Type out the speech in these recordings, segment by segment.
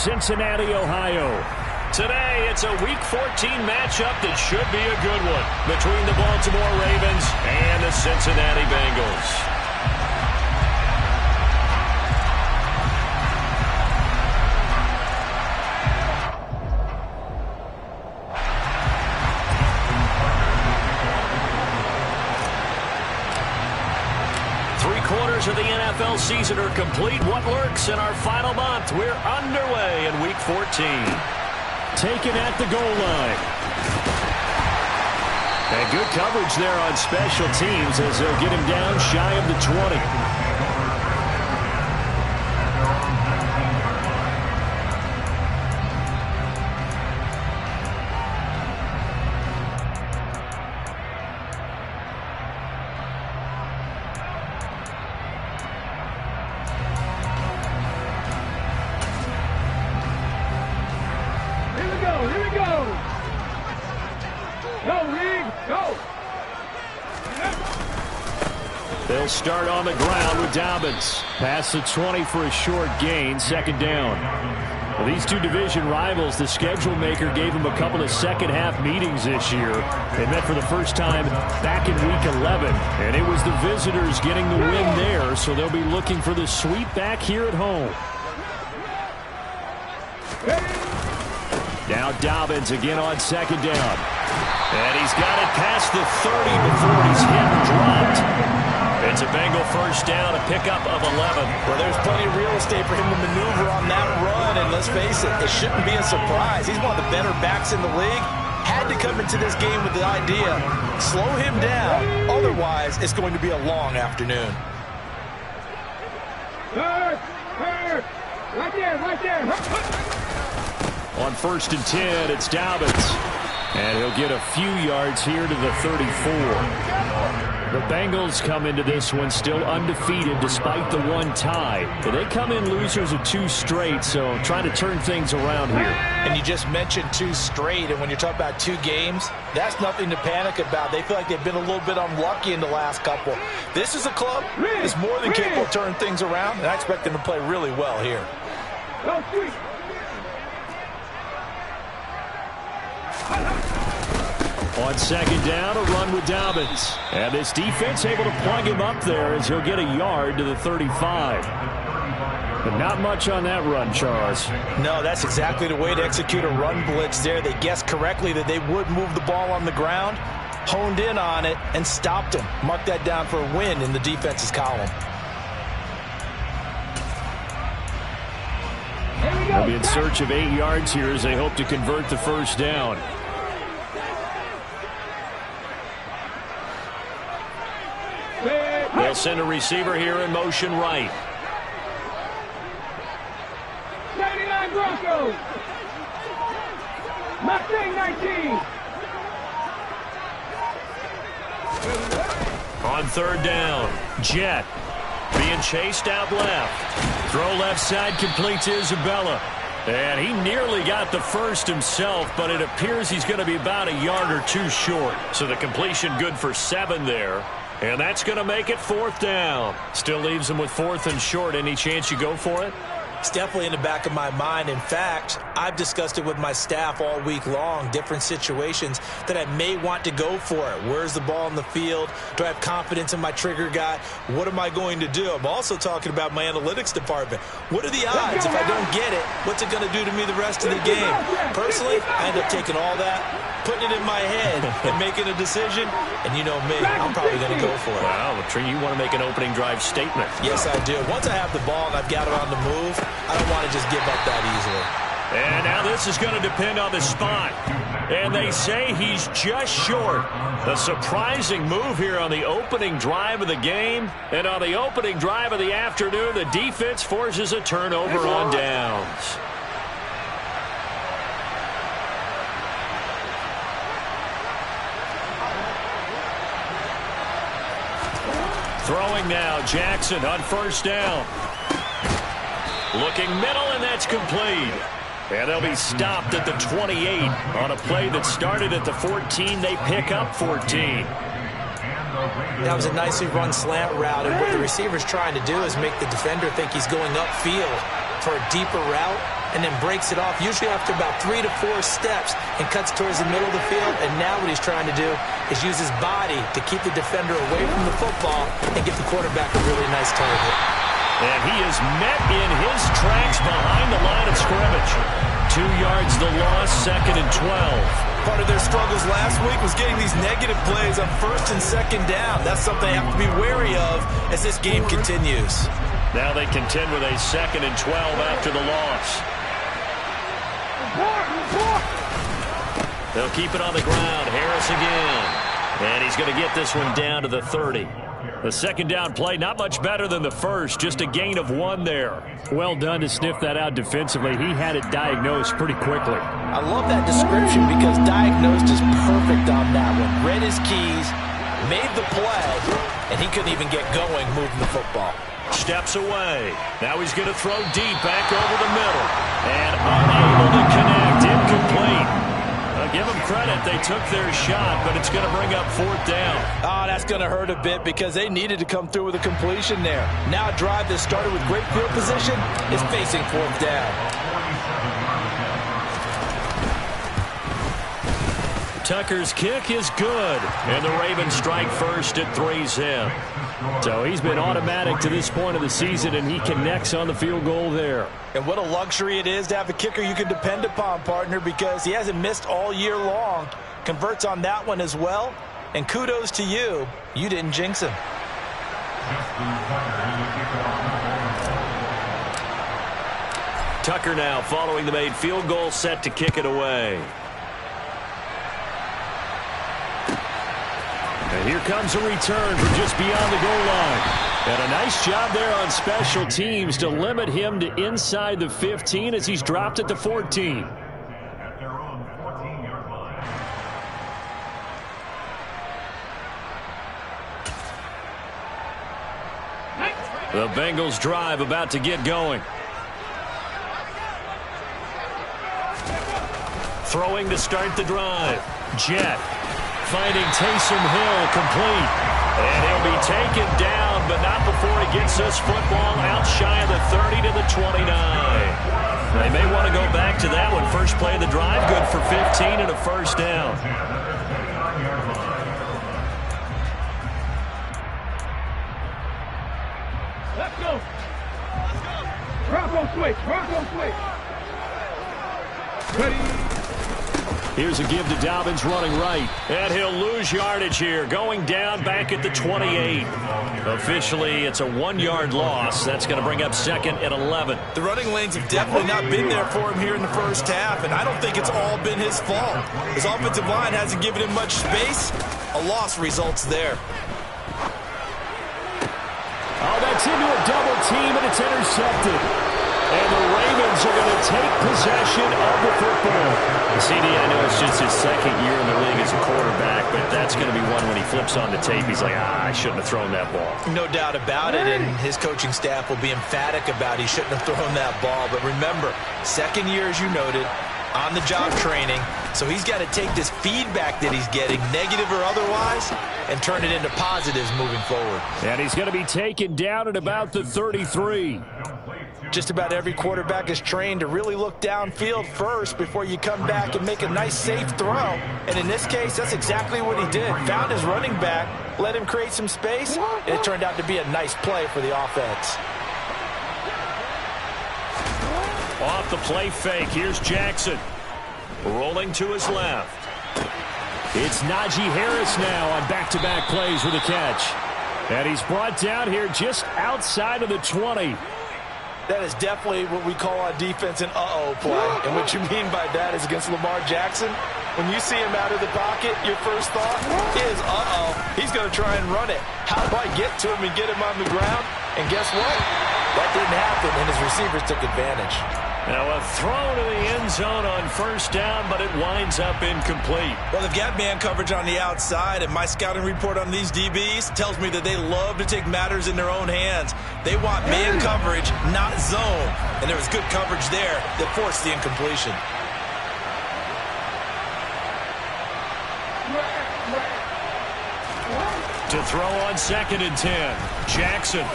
Cincinnati, Ohio. Today, it's a Week 14 matchup that should be a good one between the Baltimore Ravens and the Cincinnati Bengals. 3/4 of the NFL season are complete. What lurks in our final month? We're underway in Week 14. Taken at the goal line. And good coverage there on special teams as they'll get him down shy of the 20. They'll start on the ground with Dobbins. Past the 20 for a short gain, second down. Well, these two division rivals, the schedule maker gave them a couple of second-half meetings this year. They met for the first time back in Week 11, and it was the visitors getting the win there, so they'll be looking for the sweep back here at home. Now Dobbins again on second down. And he's got it past the 30 before he's hit and dropped. It's a Bengal first down, a pickup of 11. Well, there's plenty of real estate for him to maneuver on that run, and let's face it, it shouldn't be a surprise. He's one of the better backs in the league. Had to come into this game with the idea, slow him down, otherwise it's going to be a long afternoon. Right there. On 1st and 10, it's Dobbins. And he'll get a few yards here to the 34. The Bengals come into this one still undefeated despite the one tie. But they come in losers of 2 straight, so trying to turn things around here. And you just mentioned 2 straight, and when you're talking about 2 games, that's nothing to panic about. They feel like they've been a little bit unlucky in the last couple. This is a club that's more than capable of turning things around, and I expect them to play really well here. On second down, a run with Dobbins. And this defense able to plug him up there as he'll get a yard to the 35. But not much on that run, Charles. No, that's exactly the way to execute a run blitz there. They guessed correctly that they would move the ball on the ground, honed in on it, and stopped him. Mark that down for a win in the defense's column. They'll be in search of 8 yards here as they hope to convert the first down. They'll send a receiver here in motion right. 99 Broncos. Mustang 19. On 3rd down, Jet being chased out left. Throw left side completes Isabella. And he nearly got the first himself, but it appears he's going to be about a yard or 2 short. So the completion good for 7 there. And that's going to make it 4th down. Still leaves him with 4th and short. Any chance you go for it? It's definitely in the back of my mind. In fact, I've discussed it with my staff all week long, different situations that I may want to go for it. Where's the ball in the field? Do I have confidence in my trigger guy? What am I going to do? I'm also talking about my analytics department. What are the odds? If I don't get it, what's it going to do to me the rest of the game? Personally, I end up taking all that, putting it in my head, and making a decision. And you know me, I'm probably going to go for it. Wow, Tree, you want to make an opening drive statement. Yes, I do. Once I have the ball and I've got it on the move, I don't want to just give up that easily. And now this is going to depend on the spot. And they say he's just short. A surprising move here on the opening drive of the game. And on the opening drive of the afternoon, the defense forces a turnover on downs. Throwing now, Jackson on 1st down. Looking middle, and that's complete. And they'll be stopped at the 28 on a play that started at the 14. They pick up 14. That was a nicely run slant route, and what the receiver's trying to do is make the defender think he's going upfield. for a deeper route and then breaks it off, usually after about 3 to 4 steps, and cuts towards the middle of the field. And now what he's trying to do is use his body to keep the defender away from the football and get the quarterback a really nice target. And he is met in his tracks behind the line of scrimmage. 2 yards the loss, 2nd and 12. Part of their struggles last week was getting these negative plays on 1st and 2nd down. That's something they have to be wary of as this game continues. Now they contend with a 2nd and 12 after the loss. They'll keep it on the ground. Harris again. And he's going to get this one down to the 30. The 2nd down play, not much better than the first, just a gain of 1 there. Well done to sniff that out defensively. He had it diagnosed pretty quickly. I love that description because diagnosed is perfect on that one. Read his keys, made the play, and he couldn't even get going moving the football. Steps away. Now he's going to throw deep back over the middle. And unable to connect. Incomplete. Give them credit. They took their shot, but it's going to bring up 4th down. Oh, that's going to hurt a bit because they needed to come through with a completion there. Now a drive that started with great field position is facing 4th down. Tucker's kick is good, and the Ravens strike first at 3-zip. So he's been automatic to this point of the season, and he connects on the field goal there. And what a luxury it is to have a kicker you can depend upon, partner, because he hasn't missed all year long. Converts on that one as well. And kudos to you. You didn't jinx him. Tucker now following the made field goal, set to kick it away. And here comes a return from just beyond the goal line. And a nice job there on special teams to limit him to inside the 15 as he's dropped at the 14. The Bengals drive about to get going. Throwing to start the drive. Jet finding Taysom Hill complete. And he'll be taken down, but not before he gets this football out shy of the 30 to the 29. They may want to go back to that one. First play of the drive, good for 15 and a 1st down. Let's go. Bronco switch. Bronco switch. Ready. Here's a give to Dobbins running right. And he'll lose yardage here. Going down back at the 28. Officially, it's a 1-yard loss. That's going to bring up 2nd and 11. The running lanes have definitely not been there for him here in the first half, and I don't think it's all been his fault. His offensive line hasn't given him much space. A loss results there. Oh, that's into a double team, and it's intercepted. And the Ravens are going to take possession of the football. CD, I know it's just his 2nd year in the league as a quarterback, but that's going to be one when he flips on the tape. He's like, I shouldn't have thrown that ball. No doubt about it, and his coaching staff will be emphatic about he shouldn't have thrown that ball. But remember, 2nd year, as you noted, on-the-job training. So he's got to take this feedback that he's getting, negative or otherwise, and turn it into positives moving forward. And he's going to be taken down at about the 33. Just about every quarterback is trained to really look downfield first before you come back and make a nice, safe throw. And in this case, that's exactly what he did. Found his running back, let him create some space, and it turned out to be a nice play for the offense. Off the play fake, here's Jackson. Rolling to his left. It's Najee Harris now on back-to-back plays with a catch. And he's brought down here just outside of the 20. That is definitely what we call on defense an uh-oh play. And what you mean by that is against Lamar Jackson, when you see him out of the pocket, your first thought is, uh-oh, he's going to try and run it. How do I get to him and get him on the ground? And guess what? That didn't happen, and his receivers took advantage. Now a throw to the end zone on 1st down, but it winds up incomplete. Well, they've got man coverage on the outside, and my scouting report on these DBs tells me that they love to take matters in their own hands. They want man coverage, not zone. And there was good coverage there that forced the incompletion. To throw on 2nd and 10, Jackson.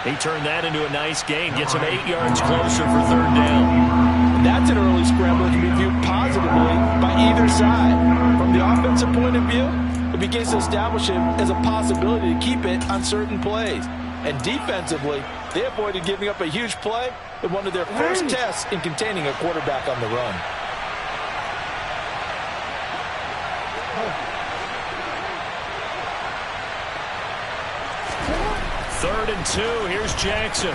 He turned that into a nice gain. Gets him 8 yards closer for third down. And that's an early scramble that can be viewed positively by either side. From the offensive point of view, it begins to establish him as a possibility to keep it on certain plays. And defensively, they avoided giving up a huge play in one of their first tests in containing a quarterback on the run. Third and 2. Here's Jackson.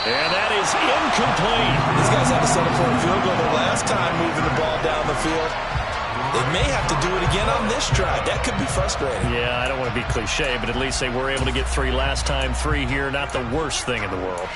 And that is incomplete. These guys had to settle for a field goal the last time moving the ball down the field. They may have to do it again on this drive. That could be frustrating. Yeah, I don't want to be cliche, but at least they were able to get 3 last time. 3 here, not the worst thing in the world.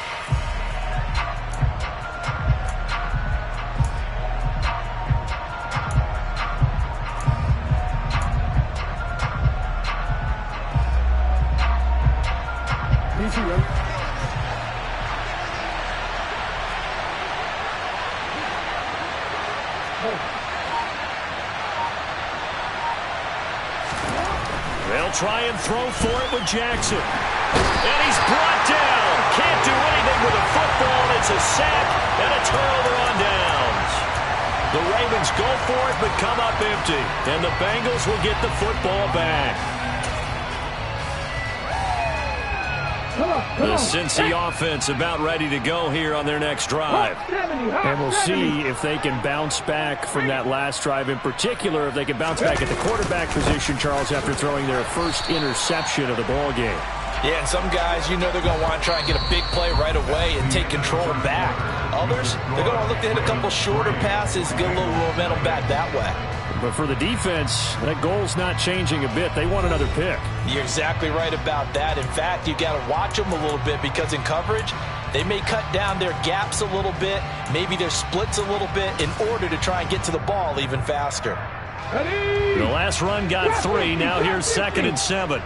They'll try and throw for it with Jackson. And he's brought down. Can't do anything with a football. It's a sack and a turnover on downs. The Ravens go for it but come up empty. And the Bengals will get the football back. The Cincy offense about ready to go here on their next drive. And we'll see if they can bounce back from that last drive. In particular, if they can bounce back at the quarterback position, Charles, after throwing their first interception of the ball game. Yeah, and some guys, you know they're going to want to try and get a big play right away and take control back. Others, they're going to look to hit a couple shorter passes, get a little momentum back that way. But for the defense, that goal's not changing a bit. They want another pick. You're exactly right about that. In fact, you got to watch them a little bit because in coverage, they may cut down their gaps a little bit, maybe their splits a little bit in order to try and get to the ball even faster. The last run got 3. Now here's 2nd and 7.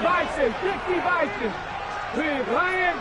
Bison, 60 Bison. Big Lion.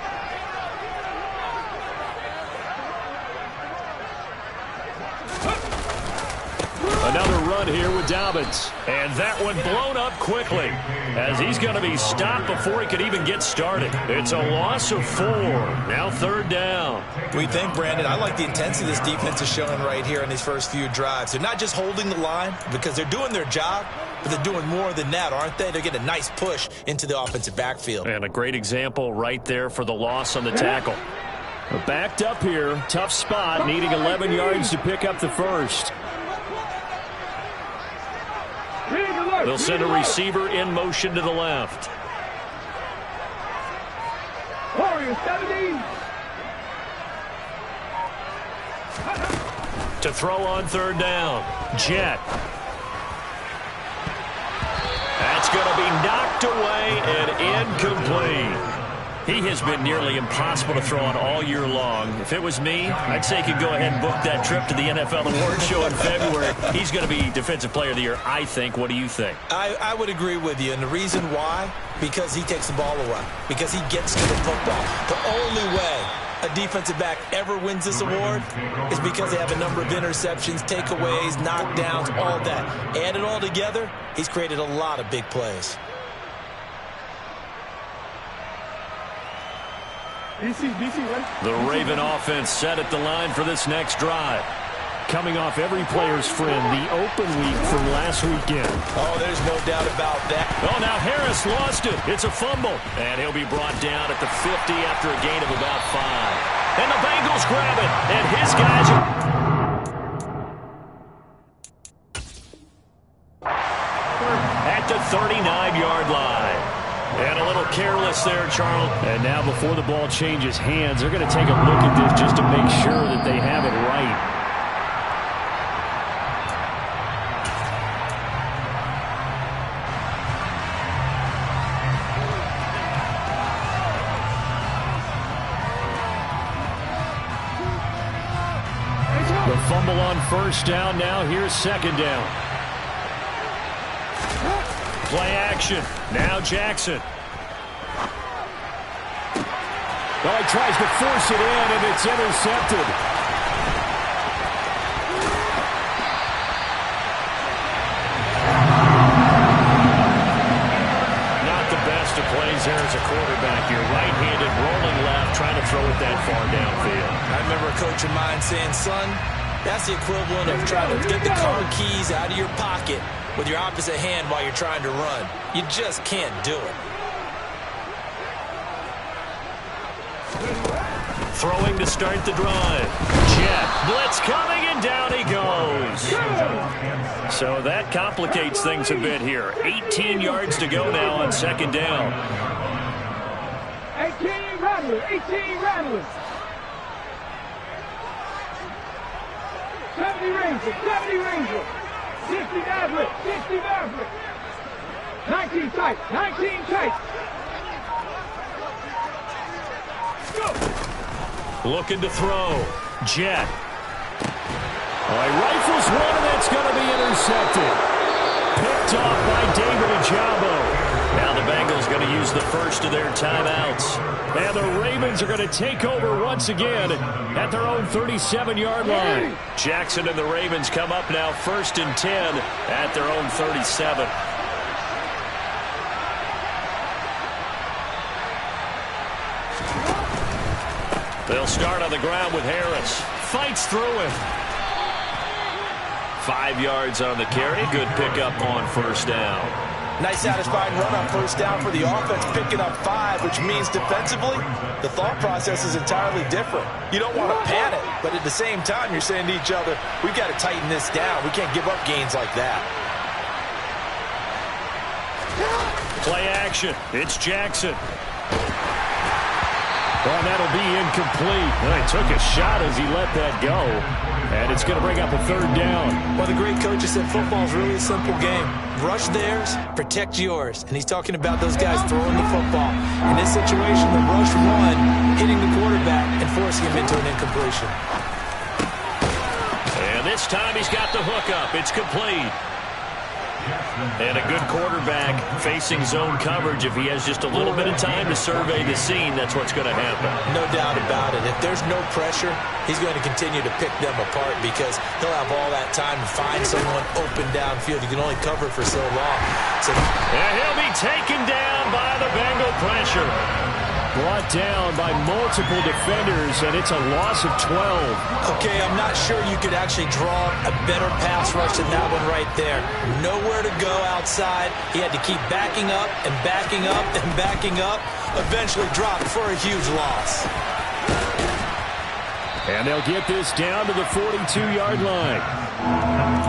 Another run here with Dobbins. And that one blown up quickly as he's going to be stopped before he could even get started. It's a loss of 4. Now 3rd down. We think, Brandon, I like the intensity this defense is showing right here in these first few drives. They're not just holding the line because they're doing their job, but they're doing more than that, aren't they? They're getting a nice push into the offensive backfield. And a great example right there for the loss on the tackle. Backed up here, tough spot, needing 11 yards to pick up the first. They'll send a receiver in motion to the left. Warriors 17. To throw on 3rd down. Jet. That's going to be knocked away and incomplete. He has been nearly impossible to throw on all year long. If it was me, I'd say he could go ahead and book that trip to the NFL Awards Show in February. He's going to be Defensive Player of the Year, I think. What do you think? I would agree with you, and the reason why, because he takes the ball away, because he gets to the football. The only way a defensive back ever wins this award is because they have a number of interceptions, takeaways, knockdowns, all that. Add it all together, he's created a lot of big plays. The Raven offense set at the line for this next drive. Coming off every player's friend, the open week from last weekend. Oh, there's no doubt about that. Oh, now Harris lost it. It's a fumble. And he'll be brought down at the 50 after a gain of about 5. And the Bengals grab it. And his guys are at the 39-yard line. And a little careless there, Charles. And now before the ball changes hands, they're going to take a look at this just to make sure that they have it right. The fumble on 1st down. Now here's 2nd down. Play action. Now Jackson. Well, he tries to force it in, and it's intercepted. throw it that far downfield. I remember a coach of mine saying, son, that's the equivalent of trying to get the car keys out of your pocket with your opposite hand while you're trying to run. You just can't do it. Throwing to start the drive. Jet. Blitz coming, and down he goes. So that complicates things a bit here. 18 yards to go now on second down. 18 Rattler, 18 Rattler. 70 Ranger, 70 Ranger. 60 Maverick, 60 Maverick. 19 tight, 19 tight. Go. Looking to throw. Jet. He rifles one, and that's going to be intercepted. Picked off by David Ojabo. Now the Bengals going to use the first of their timeouts. And the Ravens are going to take over once again at their own 37-yard line. Jackson and the Ravens come up now 1st and 10 at their own 37. They'll start on the ground with Harris. Fights through him. 5 yards on the carry. Good pickup on first down. Nice satisfying run on first down for the offense, picking up 5, which means defensively, the thought process is entirely different. You don't want to panic, but at the same time, you're saying to each other, we've got to tighten this down. We can't give up gains like that. Play action. It's Jackson. Well, that'll be incomplete. Well, he took a shot as he let that go. And it's going to bring up a 3rd down. Well, the great coach has said football is really a simple game. Rush theirs, protect yours. And he's talking about those guys throwing the football. In this situation, the rush one, hitting the quarterback and forcing him into an incompletion. And this time he's got the hook up. It's complete. And a good quarterback facing zone coverage. If he has just a little bit of time to survey the scene, that's what's going to happen. No doubt about it. If there's no pressure, he's going to continue to pick them apart because he'll have all that time to find someone open downfield. You can only cover for so long. And he'll be taken down by the Bengal pressure. Brought down by multiple defenders, and it's a loss of 12. Okay, I'm not sure you could actually draw a better pass rush than that one right there. Nowhere to go outside. He had to keep backing up and backing up and backing up. Eventually dropped for a huge loss. And they'll get this down to the 42-yard line.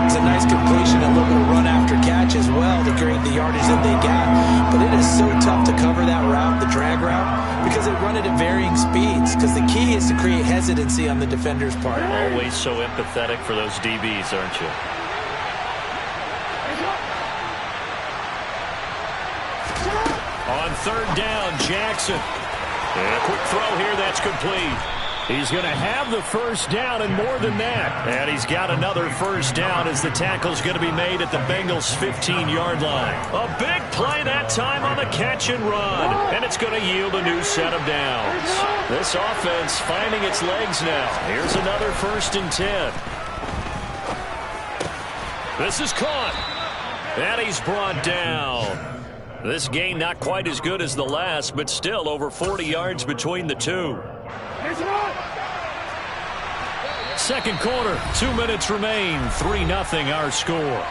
It's a nice completion, a little bit of run after catch as well to create the yardage that they got. But it is so tough to cover that route, the drag route, because they run it at varying speeds. Because the key is to create hesitancy on the defender's part. Always so empathetic for those DBs, aren't you? On 3rd down, Jackson. And a quick throw here, that's complete. He's going to have the first down and more than that. And he's got another first down as the tackle's going to be made at the Bengals' 15-yard line. A big play that time on the catch and run. And it's going to yield a new set of downs. This offense finding its legs now. Here's another 1st and 10. This is caught. And he's brought down. This game not quite as good as the last, but still over 40 yards between the two. Second quarter, 2 minutes remain. 3-0 our score.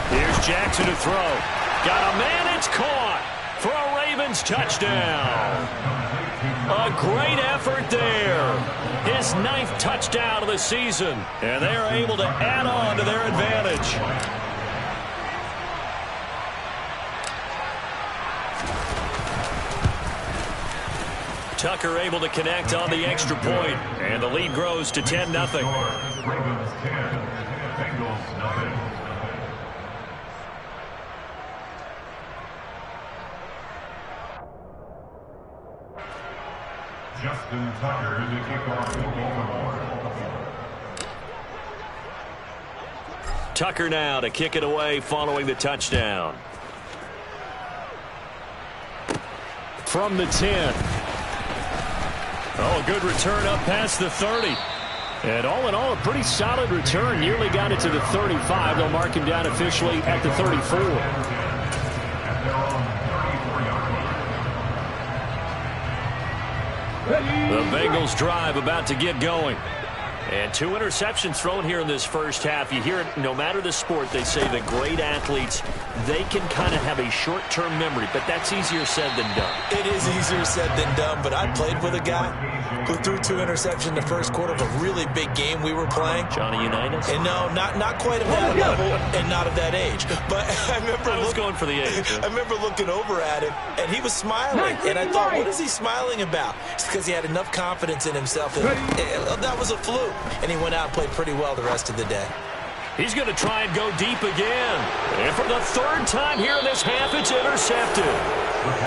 Here's Jackson to throw. Got a man, it's caught for a Ravens touchdown. A great effort there. His 9th touchdown of the season. And they're able to add on to their advantage. Tucker able to connect on the extra point, and the lead grows to 10-0. Ravens 10, Bengals nothing. Justin Tucker to kick off the Baltimore. Tucker now to kick it away following the touchdown. From the 10. Oh, a good return up past the 30. And all in all, a pretty solid return. Nearly got it to the 35. They'll mark him down officially at the 34. The Bengals drive about to get going. And 2 interceptions thrown here in this first half. You hear it, no matter the sport, they say the great athletes, they can kind of have a short-term memory, but that's easier said than done. It is easier said than done, but I played with a guy who threw 2 interceptions in the first quarter of a really big game we were playing. Johnny Unitas? And no, not quite of that level and not of that age. But I remember going for the age. I remember looking over at him, and he was smiling. And I thought, what is he smiling about? It's because he had enough confidence in himself. That was a fluke. And he went out and played pretty well the rest of the day. He's going to try and go deep again. And for the 3rd time here in this half, it's intercepted.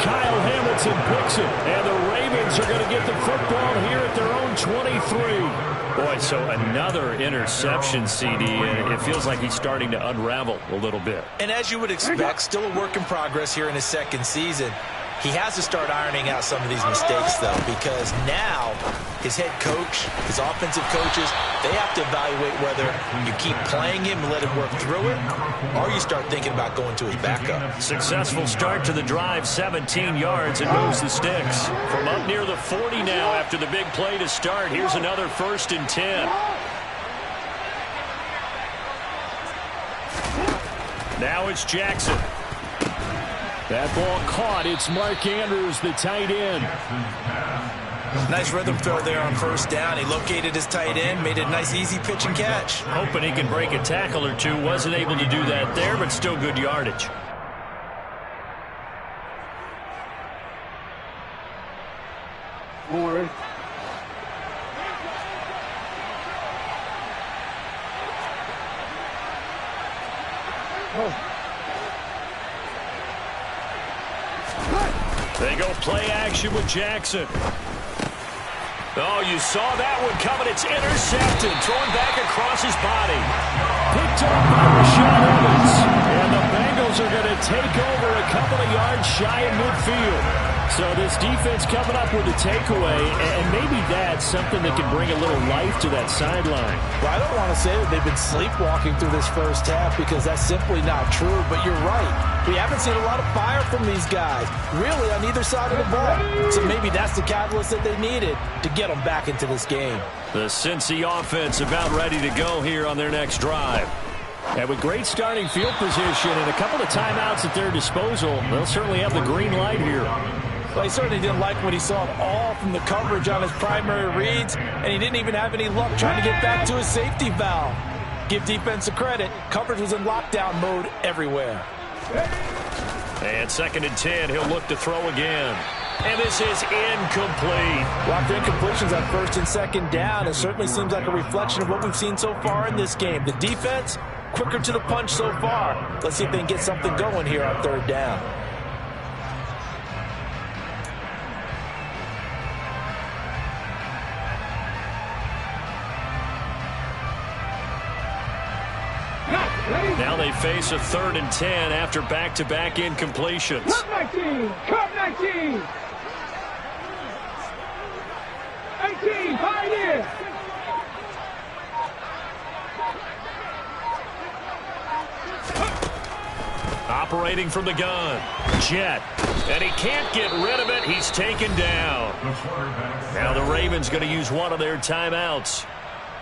Kyle Hamilton picks it. And the Ravens are going to get the football here at their own 23. Boy, so another interception, CD, and it feels like he's starting to unravel a little bit. And as you would expect, still a work in progress here in his 2nd season. He has to start ironing out some of these mistakes, though, because now his head coach, his offensive coaches, they have to evaluate whether you keep playing him and let him work through it, or you start thinking about going to his backup. Successful start to the drive, 17 yards, and moves the sticks. From up near the 40 now after the big play to start, here's another 1st and 10. Now it's Jackson. That ball caught. It's Mark Andrews, the tight end. Nice rhythm throw there on 1st down. He located his tight end, made a nice easy pitch and catch. Hoping he can break a tackle or two. Wasn't able to do that there, but still good yardage. Morris. They go play action with Jackson. Oh, you saw that one coming. It's intercepted. Thrown back across his body. Picked up by Rashaan Evans. And the Bengals are going to take over a couple of yards shy of midfield. So this defense coming up with a takeaway, and maybe that's something that can bring a little life to that sideline. Well, I don't want to say that they've been sleepwalking through this first half because that's simply not true, but you're right. We haven't seen a lot of fire from these guys, really, on either side of the ball. So maybe that's the catalyst that they needed to get them back into this game. The Cincy offense about ready to go here on their next drive. And with great starting field position and a couple of timeouts at their disposal, they'll certainly have the green light here. Well, he certainly didn't like what he saw at all from the coverage on his primary reads, and he didn't even have any luck trying to get back to his safety valve. Give defense a credit. Coverage was in lockdown mode everywhere. And 2nd and 10, he'll look to throw again. And this is incomplete. Locked incompletions on 1st and 2nd down. It certainly seems like a reflection of what we've seen so far in this game. The defense, quicker to the punch so far. Let's see if they can get something going here on 3rd down. Now they face a 3rd and 10 after back-to-back incompletions. Cut 19! Cut 19! 18! Pioneer! Operating from the gun. Jet. And he can't get rid of it. He's taken down. Now the Ravens going to use one of their timeouts,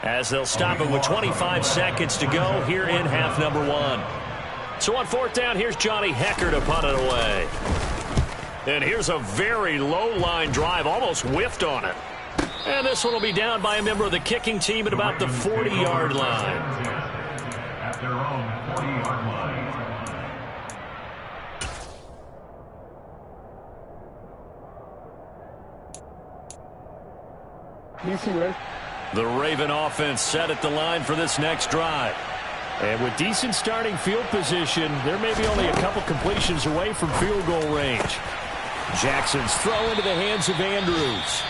as they'll stop it with 25 seconds to go here in half number 1. So on 4th down, here's Johnny Hekker to punt it away. And here's a very low-line drive, almost whiffed on it. And this one will be down by a member of the kicking team at about the 40-yard line. At their own 40-yard line. The Raven offense set at the line for this next drive. And with decent starting field position, there may be only a couple completions away from field goal range. Jackson's throw into the hands of Andrews.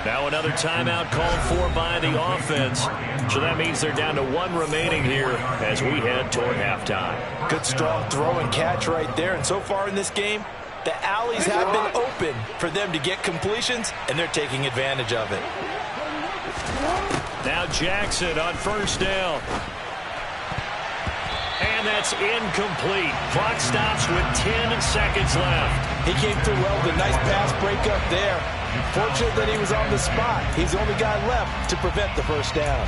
Now another timeout called for by the offense. So that means they're down to 1 remaining here as we head toward halftime. Good strong throw and catch right there. And so far in this game, the alleys have been open for them to get completions, and they're taking advantage of it. Now Jackson on first down. And that's incomplete. Clock stops with 10 seconds left. He came through well with a nice pass breakup there. Fortunate that he was on the spot. He's the only guy left to prevent the first down.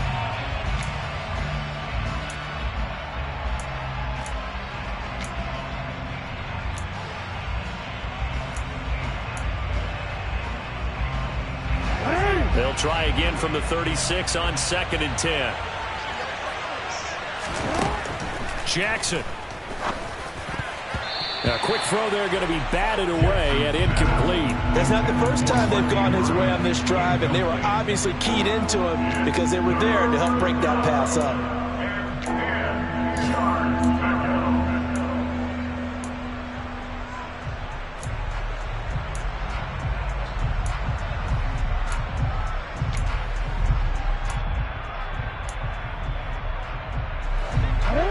They'll try again from the 36 on 2nd and 10. Jackson. A quick throw there going to be batted away and incomplete. That's not the first time they've gone his way on this drive, and they were obviously keyed into him because they were there to help break that pass up.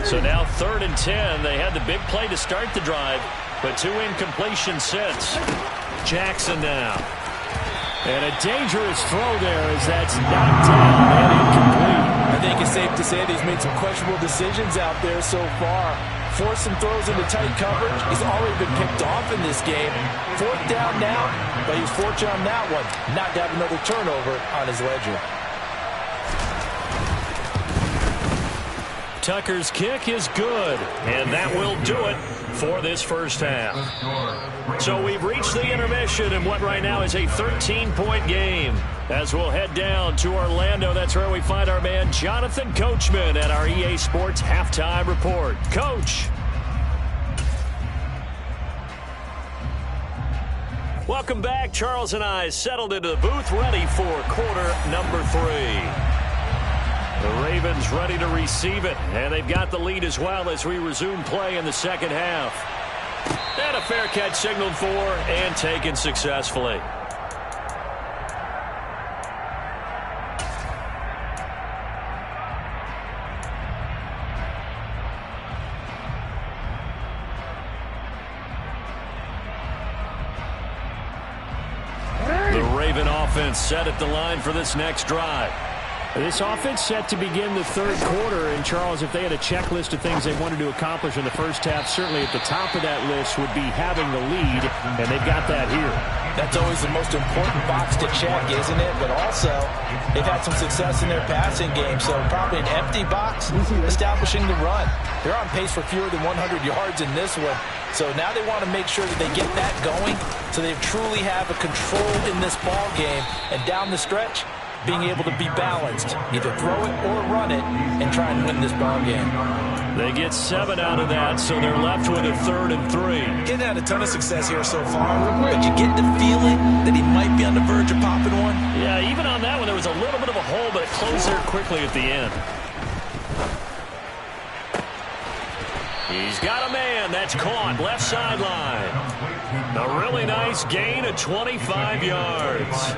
So now 3rd and 10. They had the big play to start the drive, but 2 incompletions since. Jackson now. And a dangerous throw there as that's knocked down and incomplete. I think it's safe to say that he's made some questionable decisions out there so far. Forced some throws into tight coverage. He's already been picked off in this game. 4th down now, but he's fortunate on that one not to have another turnover on his ledger. Tucker's kick is good, and that will do it for this first half. So we've reached the intermission in what right now is a 13-point game. As we'll head down to Orlando, that's where we find our man Jonathan Coachman at our EA Sports Halftime Report. Coach. Welcome back. Charles and I settled into the booth, ready for quarter number 3. The Ravens ready to receive it, and they've got the lead as well as we resume play in the second half. And a fair catch signaled for and taken successfully. The Raven offense set at the line for this next drive. This offense set to begin the 3rd quarter, and Charles, if they had a checklist of things they wanted to accomplish in the first half, certainly at the top of that list would be having the lead, and they've got that here. That's always the most important box to check, isn't it? But also, they've had some success in their passing game, so probably an empty box, establishing the run. They're on pace for fewer than 100 yards in this one, so now they want to make sure that they get that going so they truly have a control in this ball game, and down the stretch, being able to be balanced, either throw it or run it, and try and win this ball game. They get 7 out of that, so they're left with a 3rd and 3. He's had a ton of success here so far, but you get the feeling that he might be on the verge of popping one. Yeah, even on that one, there was a little bit of a hole, but it closed there quickly at the end. He's got a man. That's caught. Left sideline. A really nice gain of 25 yards.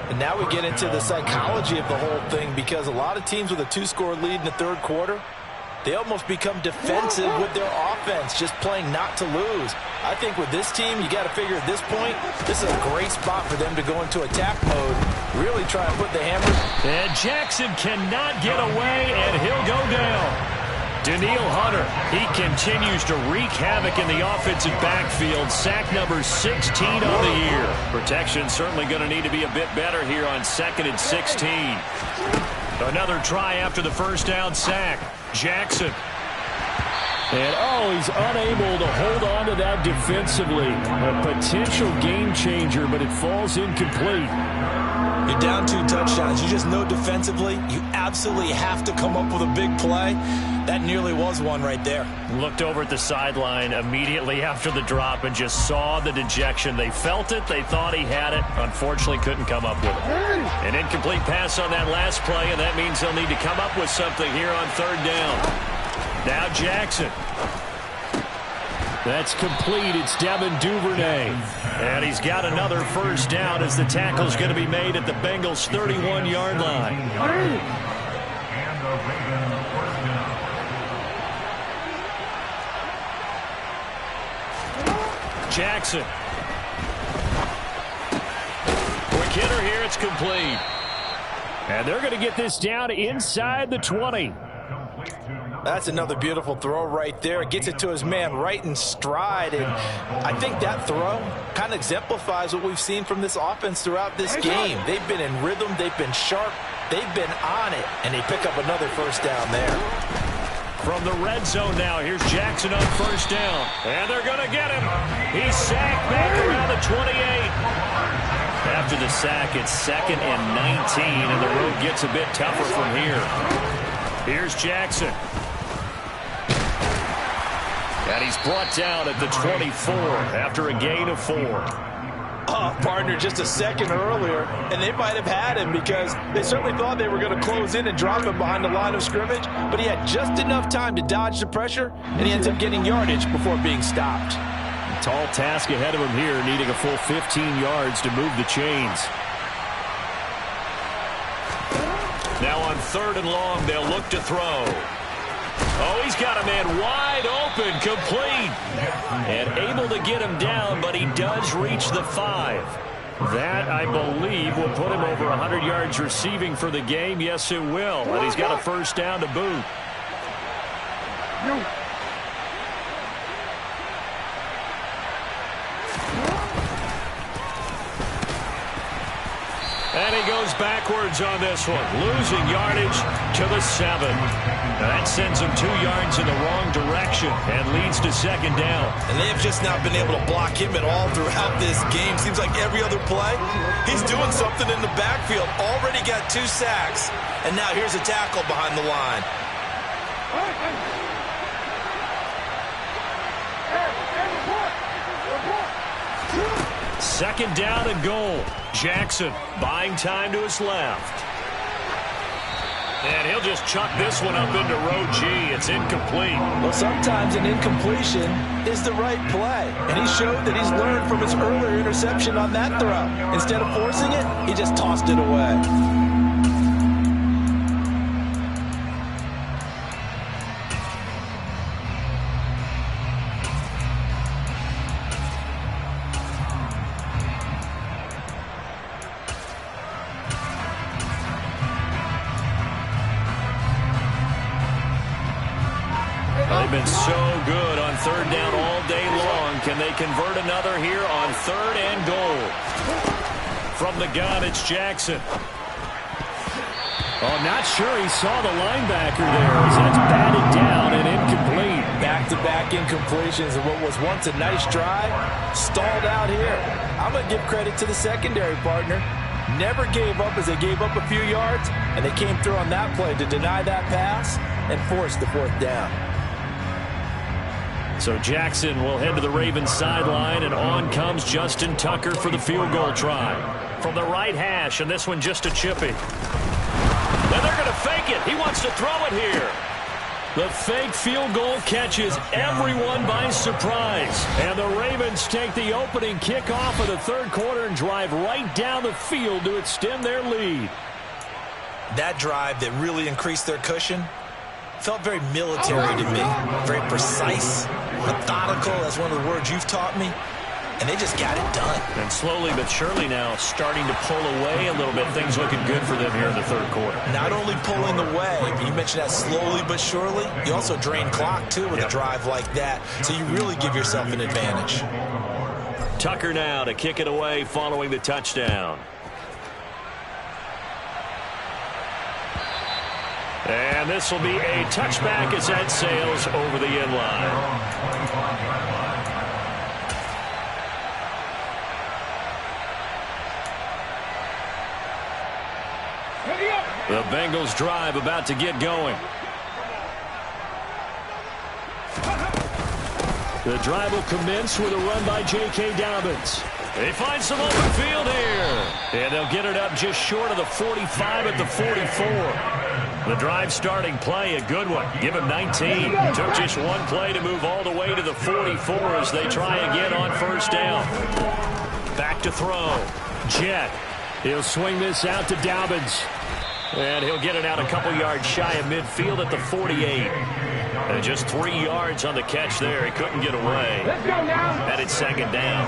And now we get into the psychology of the whole thing, because a lot of teams with a 2-score lead in the 3rd quarter, they almost become defensive with their offense, just playing not to lose. I think with this team, you got to figure at this point, this is a great spot for them to go into attack mode, really try and put the hammer. And Jackson cannot get away, and he'll go down. Danielle Hunter, he continues to wreak havoc in the offensive backfield. Sack number 16 on the year. Protection certainly going to need to be a bit better here on 2nd and 16. Another try after the first down sack. Jackson. And, he's unable to hold on to that defensively. A potential game changer, but it falls incomplete. You're down 2 touchdowns. You just know defensively you absolutely have to come up with a big play. That nearly was one right there. Looked over at the sideline immediately after the drop and just saw the dejection. They felt it. They thought he had it. Unfortunately, couldn't come up with it. An incomplete pass on that last play, and that means they'll need to come up with something here on 3rd down. Now Jackson. That's complete. It's Devin Duvernay. And he's got another first down as the tackle's going to be made at the Bengals' 31-yard line. Jackson. Quick hitter here. It's complete. And they're going to get this down inside the 20. That's another beautiful throw right there. Gets it to his man right in stride. And I think that throw kind of exemplifies what we've seen from this offense throughout this game. They've been in rhythm. They've been sharp. They've been on it. And they pick up another first down there. From the red zone now, here's Jackson on first down. And they're going to get him. He's sacked back around the 28. After the sack, it's 2nd and 19, and the road gets a bit tougher from here. Here's Jackson. And he's brought down at the 24 after a gain of 4. Oh, partner, just a second earlier, and they might have had him because they certainly thought they were going to close in and drop him behind the line of scrimmage, but he had just enough time to dodge the pressure, and he ends up getting yardage before being stopped. Tall task ahead of him here, needing a full 15 yards to move the chains. Now on 3rd and long, they'll look to throw. Oh, he's got a man wide open, complete. And able to get him down, but he does reach the 5. That, I believe, will put him over 100 yards receiving for the game. Yes, it will. And he's got a first down to boot. And he goes backwards on this one, losing yardage to the 7. That sends him 2 yards in the wrong direction and leads to 2nd down. And they have just not been able to block him at all throughout this game. Seems like every other play, he's doing something in the backfield. Already got 2 sacks, and now here's a tackle behind the line. 2nd down and goal. Jackson buying time to his left. And he'll just chuck this one up into row G. It's incomplete. Well, sometimes an incompletion is the right play. And he showed that he's learned from his earlier interception on that throw. Instead of forcing it, he just tossed it away. They've been so good on 3rd down all day long. Can they convert another here on 3rd and goal? From the gun, it's Jackson. Oh, not sure he saw the linebacker there as that's batted down and incomplete. Back-to-back incompletions of what was once a nice drive, stalled out here. I'm going to give credit to the secondary partner. Never gave up as they gave up a few yards, and they came through on that play to deny that pass and force the 4th down. So Jackson will head to the Ravens sideline, and on comes Justin Tucker for the field goal try. From the right hash, and this one just a chippy. And they're going to fake it. He wants to throw it here. The fake field goal catches everyone by surprise. And the Ravens take the opening kickoff of the 3rd quarter and drive right down the field to extend their lead. That drive that really increased their cushion felt very military to me. Very precise, methodical, that's one of the words you've taught me. And they just got it done. And slowly but surely now starting to pull away a little bit. Things looking good for them here in the 3rd quarter. Not only pulling away, but you mentioned that slowly but surely. You also drain clock, too, with a drive like that. So you really give yourself an advantage. Tucker now to kick it away following the touchdown. And this will be a touchback as that sails over the end line. The Bengals drive about to get going. The drive will commence with a run by J.K. Dobbins. They find some open field here. And they'll get it up just short of the 45 at the 44. The drive starting play, a good one. Give him 19. Took just one play to move all the way to the 44 as they try again on 1st down. Back to throw. Jet. He'll swing this out to Dobbins. And he'll get it out a couple yards shy of midfield at the 48. And just 3 yards on the catch there. He couldn't get away. Let's go now. And it's 2nd down.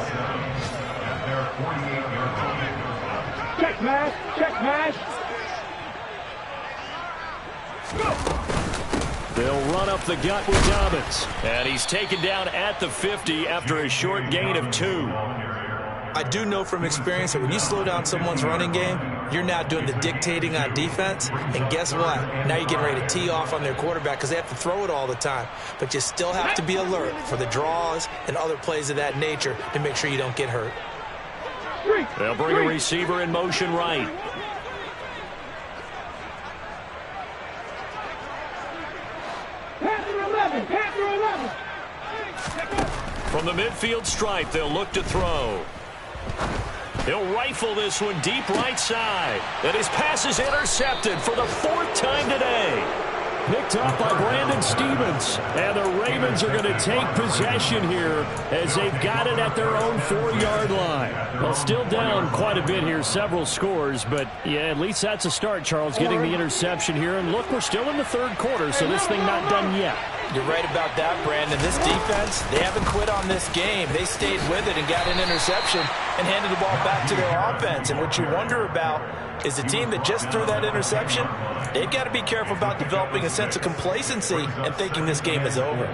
Check mash. Check mash. They'll run up the gut with Dobbins. And he's taken down at the 50 after a short gain of 2. I do know from experience that when you slow down someone's running game, you're now doing the dictating on defense. And guess what? Now you're getting ready to tee off on their quarterback because they have to throw it all the time. But you still have to be alert for the draws and other plays of that nature to make sure you don't get hurt. They'll bring a receiver in motion right. Panther 11, Panther 11. From the midfield stripe, they'll look to throw. He'll rifle this one deep right side. And his pass is intercepted for the 4th time today. Picked up by Brandon Stephens. And the Ravens are going to take possession here as they've got it at their own 4-yard line. Well, still down quite a bit here, several scores. But, yeah, at least that's a start, Charles, getting the interception here. And, look, we're still in the 3rd quarter, so this thing not done yet. You're right about that, Brandon. This defense, they haven't quit on this game. They stayed with it and got an interception and handed the ball back to their offense. And what you wonder about is the team that just threw that interception, they've got to be careful about developing a sense of complacency and thinking this game is over.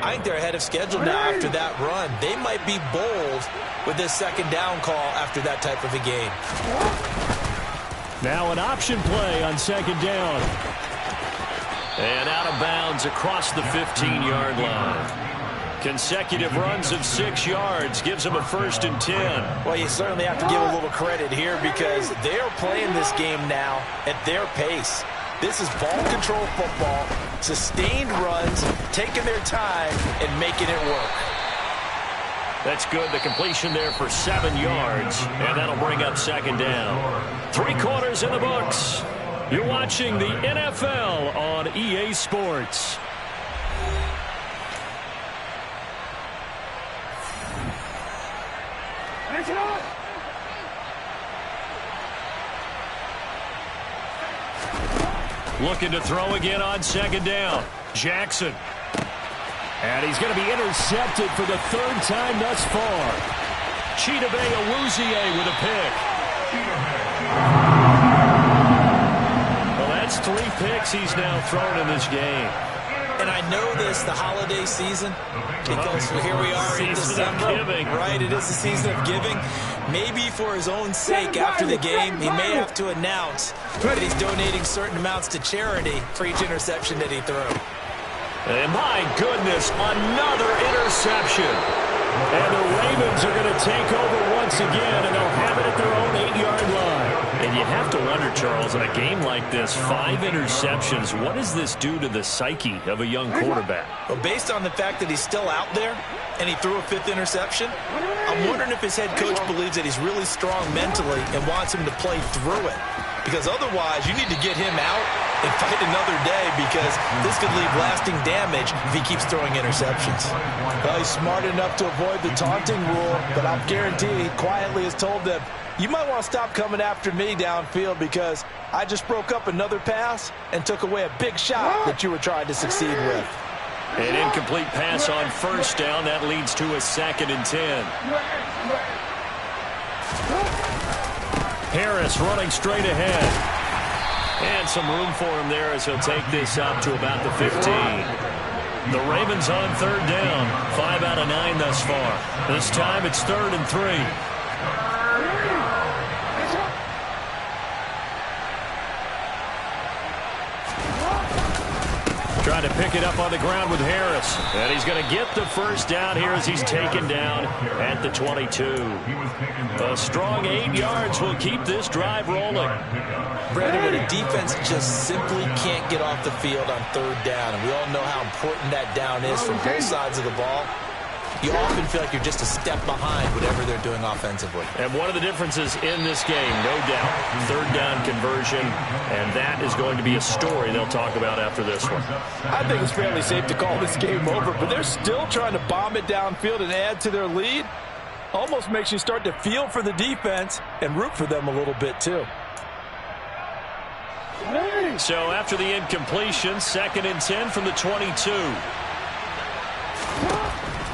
I think they're ahead of schedule now after that run. They might be bold with this 2nd down call after that type of a game. Now an option play on 2nd down. And out of bounds across the 15-yard line. Consecutive runs of 6 yards gives them a 1st and 10. Well, you certainly have to give a little credit here because they are playing this game now at their pace. This is ball control football, sustained runs, taking their time and making it work. That's good. The completion there for 7 yards, and that'll bring up 2nd down. 3 quarters in the books. You're watching the NFL on EA Sports. Looking to throw again on 2nd down. Jackson. And he's going to be intercepted for the 3rd time thus far. Chidobe Awuzie with a pick. Well, that's 3 picks he's now thrown in this game. And I know this, the holiday season, because here we are in December, right? It is the season of giving. Maybe for his own sake, after the game, he may have to announce that he's donating certain amounts to charity for each interception that he threw. And my goodness, another interception. And the Ravens are going to take over once again, and they'll have it at their own 8-yard line. And you have to wonder, Charles, in a game like this, 5 interceptions, what does this do to the psyche of a young quarterback? Well, based on the fact that he's still out there and he threw a 5th interception, I'm wondering if his head coach believes that he's really strong mentally and wants him to play through it. Because otherwise, you need to get him out and fight another day because this could leave lasting damage if he keeps throwing interceptions. Well, he's smart enough to avoid the taunting rule, but I'll guarantee he quietly has told them, you might want to stop coming after me downfield because I just broke up another pass and took away a big shot that you were trying to succeed with. An incomplete pass on 1st down. That leads to a 2nd and 10. Harris running straight ahead. And some room for him there as he'll take this up to about the 15. The Ravens on 3rd down. 5 out of 9 thus far. This time it's 3rd and 3. Trying to pick it up on the ground with Harris. And he's going to get the 1st down here as he's taken down at the 22. A strong 8 yards will keep this drive rolling. Brandon, when a defense just simply can't get off the field on 3rd down, and we all know how important that down is from both sides of the ball, you often feel like you're just a step behind whatever they're doing offensively. And one of the differences in this game, no doubt, 3rd down conversion, and that is going to be a story they'll talk about after this one. I think it's fairly safe to call this game over, but they're still trying to bomb it downfield and add to their lead. Almost makes you start to feel for the defense and root for them a little bit, too. So after the incompletion, 2nd and 10 from the 22.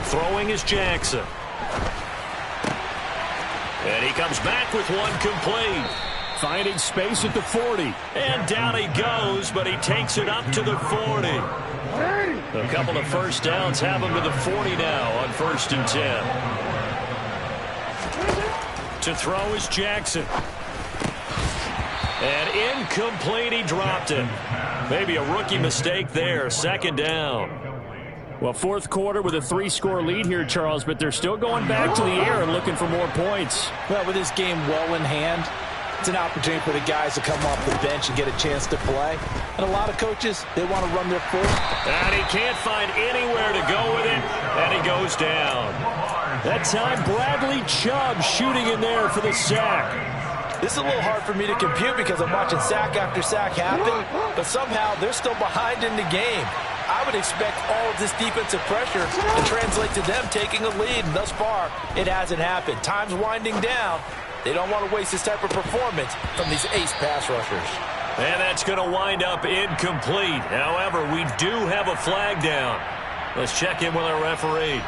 Throwing is Jackson. And he comes back with one complete. Finding space at the 40. And down he goes, but he takes it up to the 40. A couple of first downs have him to the 40 now on 1st and 10. To throw is Jackson. And incomplete, he dropped it. Maybe a rookie mistake there, 2nd down. Well, 4th quarter with a 3-score lead here, Charles, but they're still going back to the air and looking for more points. Well, with this game well in hand, it's an opportunity for the guys to come off the bench and get a chance to play. And a lot of coaches, they want to run their full. And he can't find anywhere to go with it, and he goes down. That time, Bradley Chubb shooting in there for the sack. This is a little hard for me to compute because I'm watching sack after sack happen, but somehow they're still behind in the game. I would expect all of this defensive pressure to translate to them taking a lead, and thus far, it hasn't happened. Time's winding down. They don't want to waste this type of performance from these ace pass rushers. And that's going to wind up incomplete. However, we do have a flag down. Let's check in with our referee.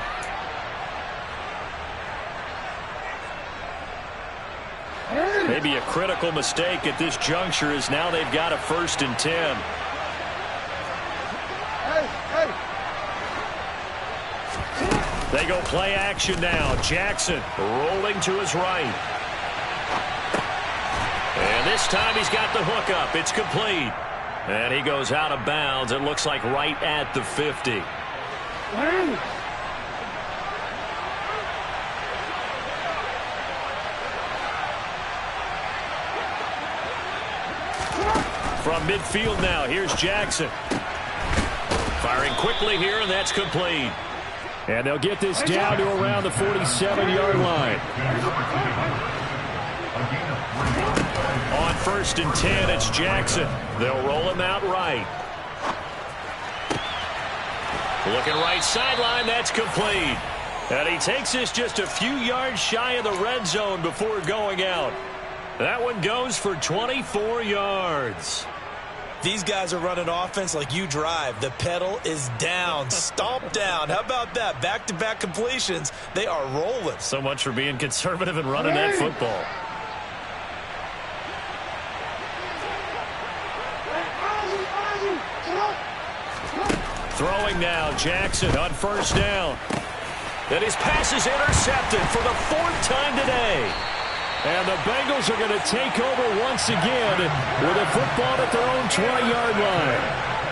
Maybe a critical mistake at this juncture is now they've got a 1st and 10. They go play action now. Jackson rolling to his right. And this time he's got the hook up. It's complete. And he goes out of bounds. It looks like right at the 50. From midfield now, here's Jackson. Firing quickly here, and that's complete. And they'll get this down to around the 47-yard line. On 1st and 10, it's Jackson. They'll roll him out right. Looking right sideline, that's complete. And he takes this just a few yards shy of the red zone before going out. That one goes for 24 yards. These guys are running offense like you drive. The pedal is down, stomp down. How about that? Back-to-back completions. They are rolling. So much for being conservative and running that football. Throwing now, Jackson on 1st down. And his pass is intercepted for the 4th time today. And the Bengals are going to take over once again with a football at their own 20-yard line.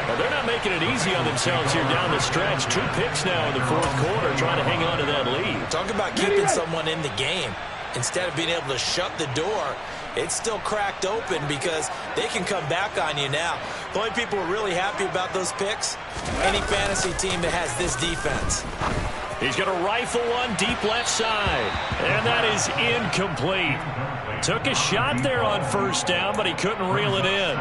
Well, they're not making it easy on themselves here down the stretch. 2 picks now in the 4th quarter trying to hang on to that lead. Talk about keeping someone in the game. Instead of being able to shut the door, it's still cracked open because they can come back on you now. The only people who are really happy about those picks, any fantasy team that has this defense. He's going to rifle one deep left side. And that is incomplete. Took a shot there on 1st down, but he couldn't reel it in.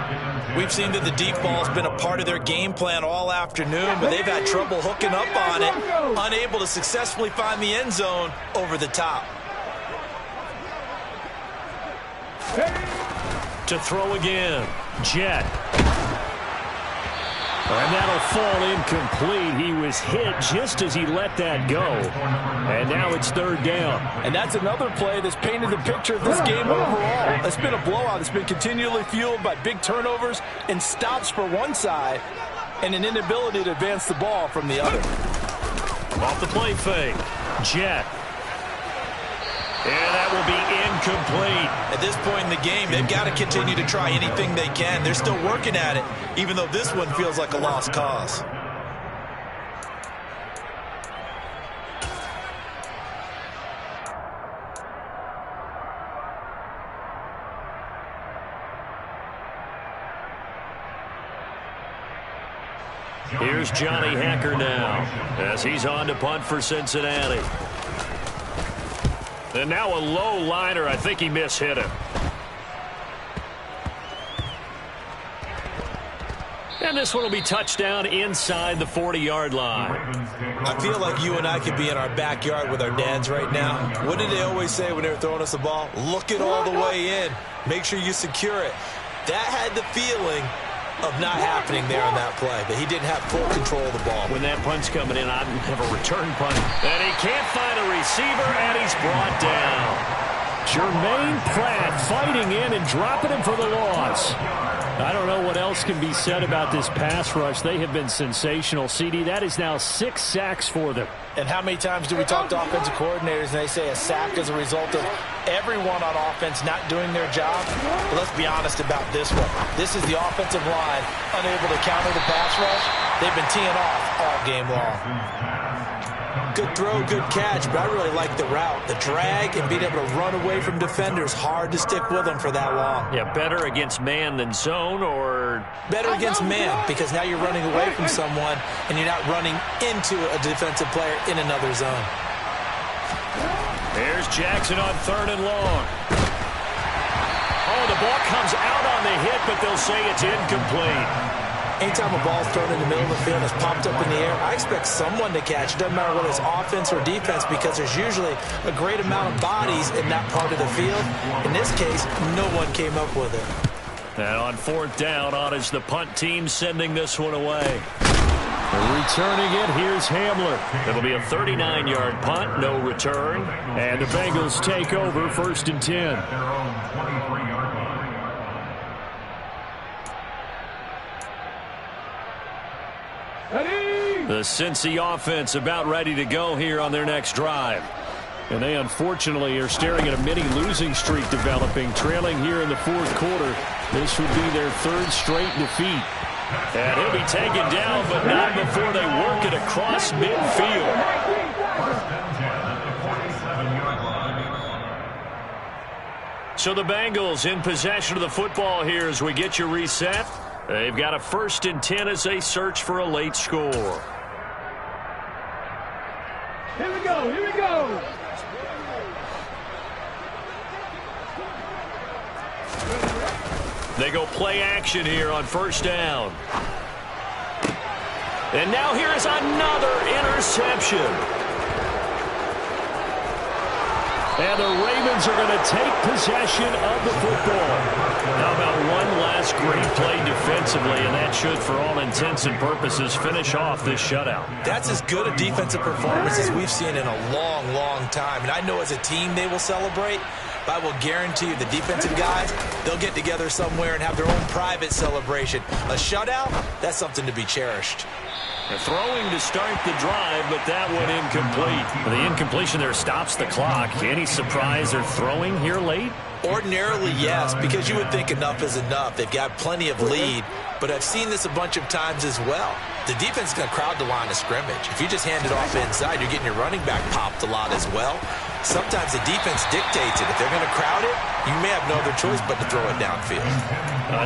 We've seen that the deep ball's been a part of their game plan all afternoon, but they've had trouble hooking up on it, unable to successfully find the end zone over the top. To throw again, Jet. And that'll fall incomplete. He was hit just as he let that go. And now it's 3rd down. And that's another play that's painted the picture of this game overall. It's been a blowout. It's been continually fueled by big turnovers and stops for one side and an inability to advance the ball from the other. Off the play fake, Jet. And that will be incomplete. At this point in the game, they've got to continue to try anything they can. They're still working at it, even though this one feels like a lost cause. Here's Johnny Hacker now as he's on to punt for Cincinnati. And now a low liner. I think he mishit him. And this one will be touchdown inside the 40-yard line. I feel like you and I could be in our backyard with our dads right now. What did they always say when they were throwing us the ball? Look it all the way in. Make sure you secure it. That had the feeling of not happening there on that play, that he didn't have full control of the ball. When that punt's coming in, I'd have a return punt. And he can't find a receiver, and he's brought down. Jermaine Pratt fighting in and dropping him for the loss. I don't know what else can be said about this pass rush. They have been sensational. CD, that is now 6 sacks for them. And how many times do we talk to offensive coordinators and they say a sack is a result of everyone on offense not doing their job? But let's be honest about this one. This is the offensive line unable to counter the pass rush. They've been teeing off all game long. Good throw, good catch, but I really like the route. The drag and being able to run away from defenders, hard to stick with them for that long. Yeah, better against man than zone, or? Better against man, because now you're running away from someone and you're not running into a defensive player in another zone. Here's Jackson on 3rd and long. Oh, the ball comes out on the hit, but they'll say it's incomplete. Anytime a ball's thrown in the middle of the field and it's popped up in the air, I expect someone to catch. It doesn't matter whether it's offense or defense, because there's usually a great amount of bodies in that part of the field. In this case, no one came up with it. And on 4th down, on is the punt team sending this one away. Returning it, here's Hamler. It'll be a 39-yard punt, no return. And the Bengals take over 1st and 10. The Cincy offense about ready to go here on their next drive. And they unfortunately are staring at a mini losing streak developing, trailing here in the 4th quarter. This would be their 3rd straight defeat. And he'll be taken down, but not before they work it across midfield. So the Bengals in possession of the football here as we get you reset. They've got a 1st and 10 as they search for a late score. Here we go, here we go. They go play action here on 1st down. And now here is another interception. And the Ravens are going to take possession of the football. How about one last great play defensively, and that should, for all intents and purposes, finish off this shutout. That's as good a defensive performance as we've seen in a long, long time. And I know as a team they will celebrate, but I will guarantee you the defensive guys, they'll get together somewhere and have their own private celebration. A shutout, that's something to be cherished. They're throwing to start the drive, but that one incomplete. The incompletion there stops the clock. Any surprise they're throwing here late? Ordinarily, yes, because you would think enough is enough. They've got plenty of lead, but I've seen this a bunch of times as well. The defense is going to crowd the line of scrimmage. If you just hand it off inside, you're getting your running back popped a lot as well. Sometimes the defense dictates it. If they're going to crowd it, you may have no other choice but to throw it downfield.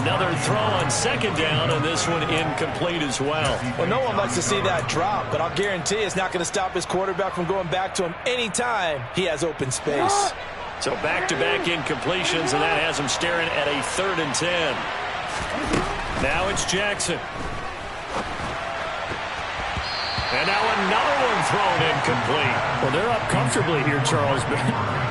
Another throw on 2nd down, and this one incomplete as well. Well, no one likes to see that drop, but I'll guarantee it's not going to stop his quarterback from going back to him anytime he has open space. So back-to-back incompletions, and that has him staring at a 3rd and 10. Now it's Jackson. And now another one thrown incomplete. Well, they're up comfortably here, Charles, but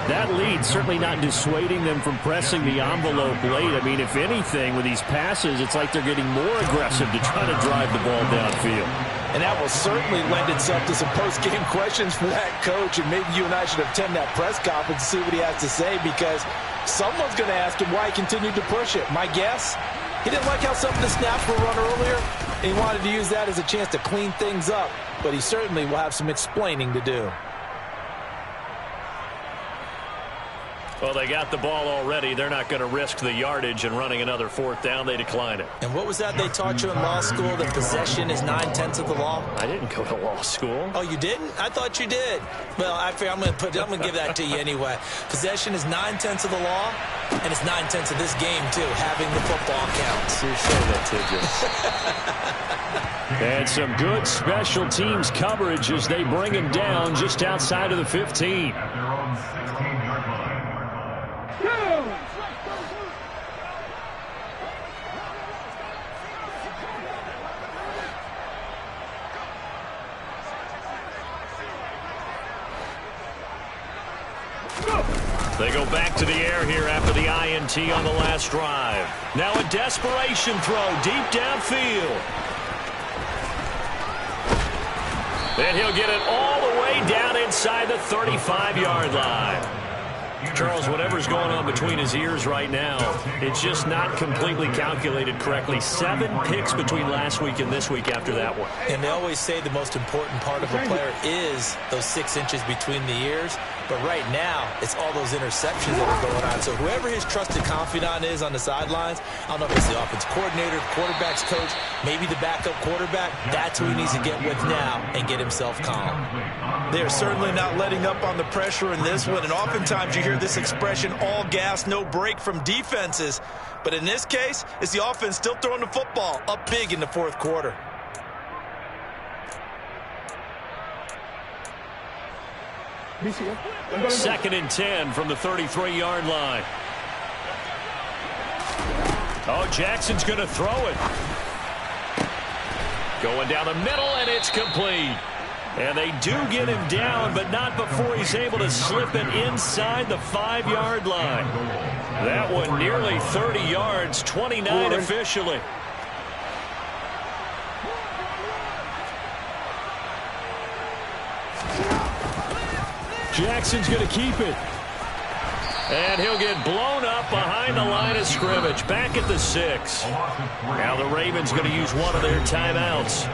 that lead certainly not dissuading them from pressing the envelope late. I mean, if anything, with these passes, it's like they're getting more aggressive to try to drive the ball downfield. And that will certainly lend itself to some post-game questions for that coach, and maybe you and I should attend that press conference to see what he has to say, because someone's going to ask him why he continued to push it. My guess, he didn't like how some of the snaps were run earlier, and he wanted to use that as a chance to clean things up. But he certainly will have some explaining to do. Well, they got the ball already. They're not going to risk the yardage and running another 4th down. They decline it. And what was that they taught you in law school, that possession is 9/10 of the law? I didn't go to law school. Oh, you didn't? I thought you did. Well, I figure I'm going to give that to you anyway. Possession is 9/10 of the law, and it's 9/10 of this game, too. Having the football counts. You're so litigious. And some good special teams coverage as they bring him down just outside of the 15. At their own 16-yard line. They go back to the air here after the INT on the last drive. Now a desperation throw deep downfield. And he'll get it all the way down inside the 35-yard line. Charles, whatever's going on between his ears right now, it's just not completely calculated correctly. 7 picks between last week and this week after that one. And they always say the most important part of a player is those 6 inches between the ears. But right now, it's all those interceptions that are going on. So whoever his trusted confidant is on the sidelines, I don't know if it's the offense coordinator, the quarterback's coach, maybe the backup quarterback, that's who he needs to get with now and get himself calm. They're certainly not letting up on the pressure in this one. And oftentimes you hear this expression, all gas, no break from defenses. But in this case, it's the offense still throwing the football up big in the fourth quarter. Second and 10 from the 33-yard line. Oh, Jackson's going to throw it. Going down the middle, and it's complete. And they do get him down, but not before he's able to slip it inside the 5-yard line. That one nearly 30 yards, 29 officially. Jackson's going to keep it. And he'll get blown up behind the line of scrimmage, back at the 6. Now the Ravens going to use one of their timeouts.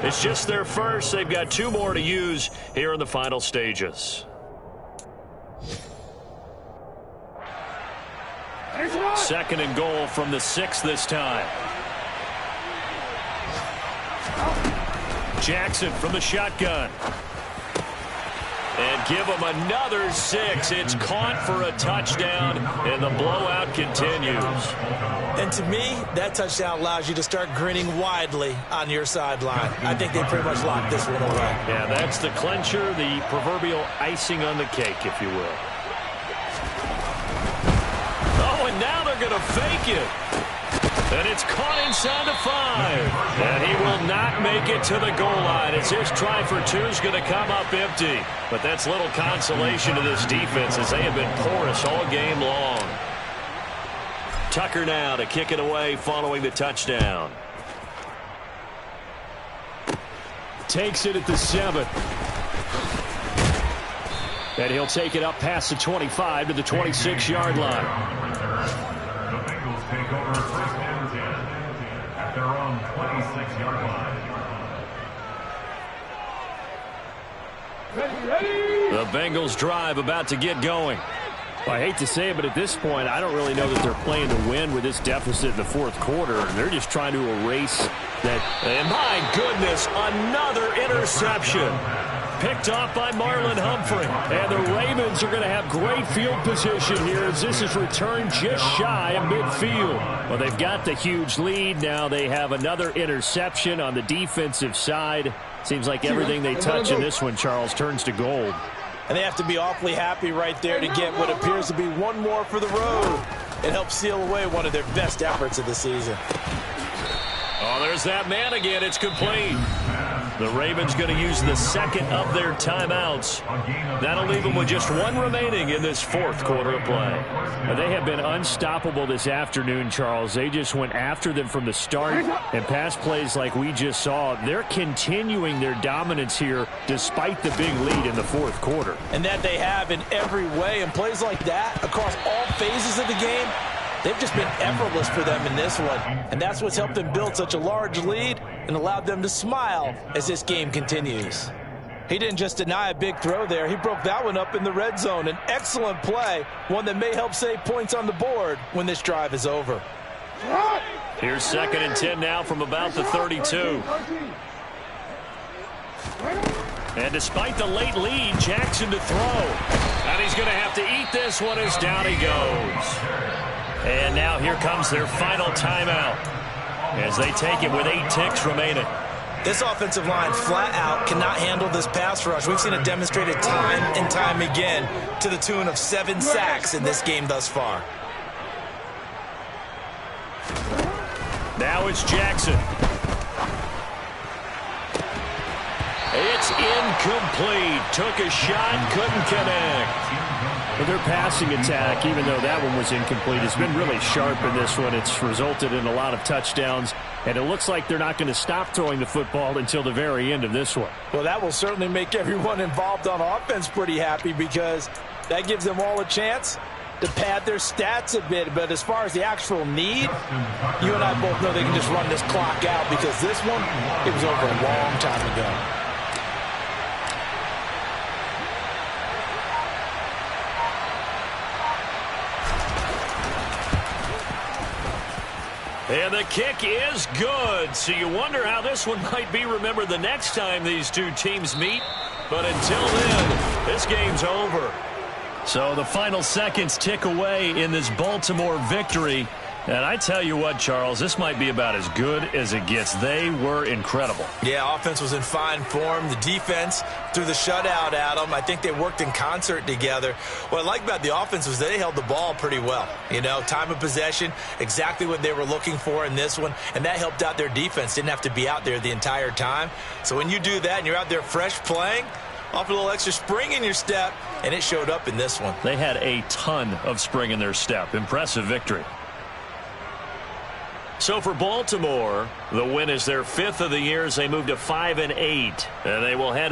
It's just their first. They've got 2 more to use here in the final stages. Second and goal from the 6 this time. Jackson from the shotgun. And give him another 6. It's caught for a touchdown, and the blowout continues. And to me, that touchdown allows you to start grinning widely on your sideline. I think they pretty much locked this one away. Yeah, that's the clincher, the proverbial icing on the cake, if you will. Oh, and now they're going to fake it. And it's caught inside the 5. And he will not make it to the goal line as his try for 2 is going to come up empty. But that's little consolation to this defense as they have been porous all game long. Tucker now to kick it away following the touchdown. Takes it at the 7. And he'll take it up past the 25 to the 26-yard line. The Bengals take over first and 10 at their own 26-yard line. The Bengals drive about to get going. Well, I hate to say it, but at this point, I don't really know that they're playing to win with this deficit in the fourth quarter. They're just trying to erase that. And my goodness, another interception. Picked off by Marlon Humphrey. And the Ravens are going to have great field position here as this is returned just shy of midfield. Well, they've got the huge lead. Now they have another interception on the defensive side. Seems like everything they touch in this one, Charles, turns to gold. And they have to be awfully happy right there to get what appears to be one more for the road. It helps seal away one of their best efforts of the season. Oh, there's that man again. It's complete. The Ravens going to use the second of their timeouts. That'll leave them with just 1 remaining in this fourth quarter of play. Now, they have been unstoppable this afternoon, Charles. They just went after them from the start, and pass plays like we just saw. They're continuing their dominance here despite the big lead in the fourth quarter. And that they have in every way. And plays like that across all phases of the game, they've just been effortless for them in this one. And that's what's helped them build such a large lead and allowed them to smile as this game continues. He didn't just deny a big throw there. He broke that one up in the red zone. An excellent play, one that may help save points on the board when this drive is over. Here's second and 10 now from about the 32. And despite the late lead, Jackson to throw. And he's going to have to eat this one as down he goes. And now here comes their final timeout as they take it with 8 ticks remaining. This offensive line flat out cannot handle this pass rush. We've seen it demonstrated time and time again to the tune of 7 sacks in this game thus far. Now it's Jackson. It's incomplete. Took a shot, couldn't connect. But their passing attack, even though that one was incomplete, has been really sharp in this one. It's resulted in a lot of touchdowns, and it looks like they're not going to stop throwing the football until the very end of this one. Well, that will certainly make everyone involved on offense pretty happy because That gives them all a chance to pad their stats a bit. But as far as the actual need, you and I both know they can just run this clock out because this one, it was over a long time ago. And the kick is good. So you wonder how this one might be remembered the next time these two teams meet. But until then, this game's over. So the final seconds tick away in this Baltimore victory. And I tell you what, Charles, this might be about as good as it gets. They were incredible. Yeah, offense was in fine form. The defense threw the shutout at them. I think they worked in concert together. What I like about the offense was they held the ball pretty well. You know, time of possession, exactly what they were looking for in this one. And that helped out their defense. Didn't have to be out there the entire time. So when you do that and you're out there fresh playing, off a little extra spring in your step, and it showed up in this one. They had a ton of spring in their step. Impressive victory. So for Baltimore, the win is their 5th of the year as they move to 5-8, and they will head